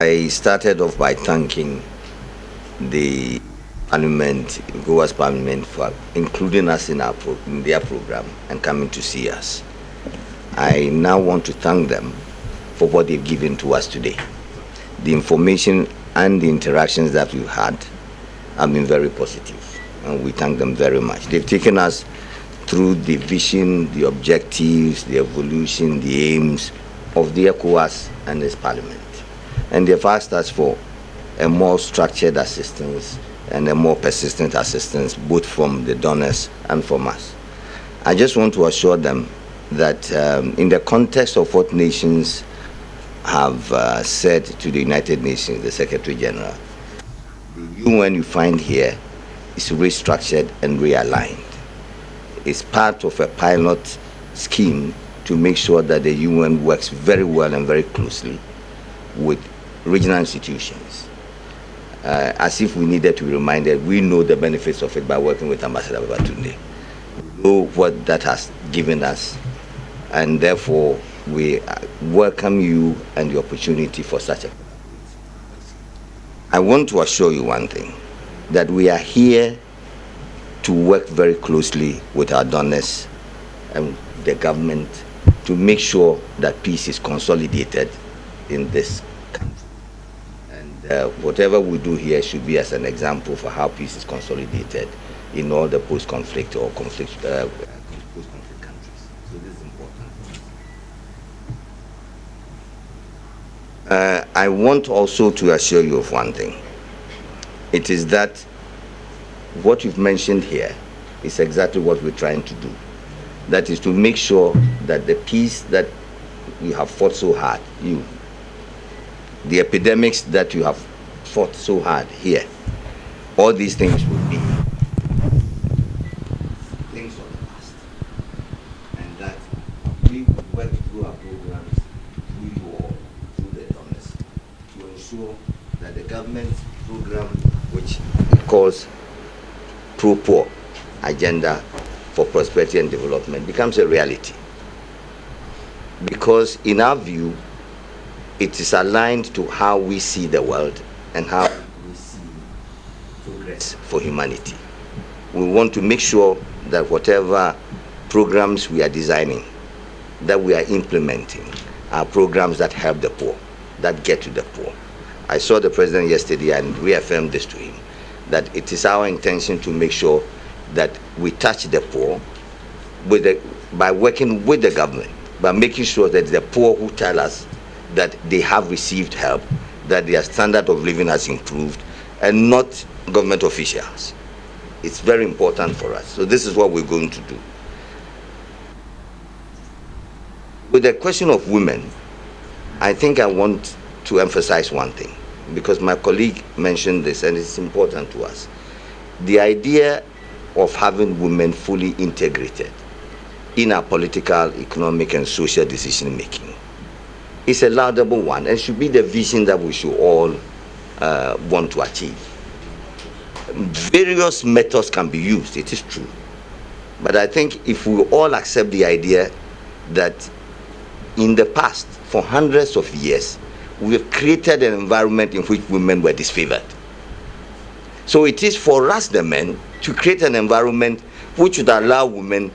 I started off by thanking the Parliament, Goa's Parliament, for including us in their program and coming to see us. I now want to thank them for what they've given to us today. The information and the interactions that we've had have been very positive, and we thank them very much. They've taken us through the vision, the objectives, the evolution, the aims of the ECOWAS and its Parliament. And they've asked us for a more structured assistance and a more persistent assistance, both from the donors and from us. I just want to assure them that in the context of what nations have said to the United Nations, the Secretary General, the UN you find here is restructured and realigned. It's part of a pilot scheme to make sure that the UN works very well and very closely with regional institutions. As if we needed to be reminded, we know the benefits of it by working with Ambassador Babatunde. We know what that has given us, and therefore we welcome you and the opportunity for such a. I want to assure you one thing, that we are here to work very closely with our donors and the government to make sure that peace is consolidated in this country. And whatever we do here should be as an example for how peace is consolidated in all the post-conflict or post-conflict countries. So this is important. I want also to assure you of one thing. It is that what you've mentioned here is exactly what we're trying to do. That is to make sure that the peace that you have fought so hard, the epidemics that you have fought so hard here, all these things will be things of the past. And that we work through our programs, through you all, through the donors, to ensure that the government program, which it calls Pro-Poor Agenda for Prosperity and Development, becomes a reality. Because in our view, it is aligned to how we see the world and how we see progress for humanity. We want to make sure that whatever programs we are designing, that we are implementing, are programs that help the poor, that get to the poor. I saw the President yesterday and reaffirmed this to him, that it is our intention to make sure that we touch the poor by working with the government, by making sure that the poor who tell us that they have received help, that their standard of living has improved, and not government officials. It's very important for us. So this is what we're going to do. With the question of women, I think I want to emphasize one thing, because my colleague mentioned this and it's important to us. The idea of having women fully integrated in our political, economic, and social decision making is a laudable one and should be the vision that we should all want to achieve. Various methods can be used, it is true. But I think if we all accept the idea that in the past, for hundreds of years, we have created an environment in which women were disfavored. So it is for us, the men, to create an environment which would allow women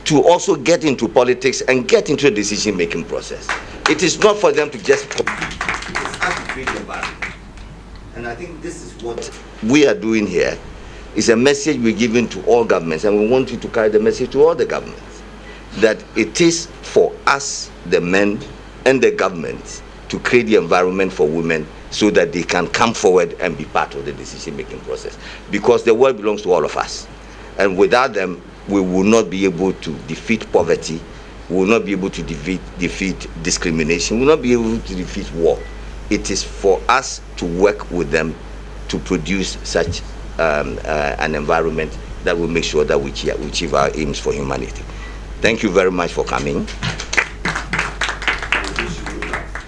to also get into politics and get into a decision-making process. It is not for them to just compete. It's us to create the environment. And I think this is what we are doing here. It's a message we're giving to all governments, and we want you to carry the message to all the governments, that it is for us, the men, and the government to create the environment for women so that they can come forward and be part of the decision-making process. Because the world belongs to all of us. And without them, we will not be able to defeat poverty, we will not be able to defeat discrimination, we will not be able to defeat war. It is for us to work with them to produce such an environment that will make sure that we achieve our aims for humanity. Thank you very much for coming.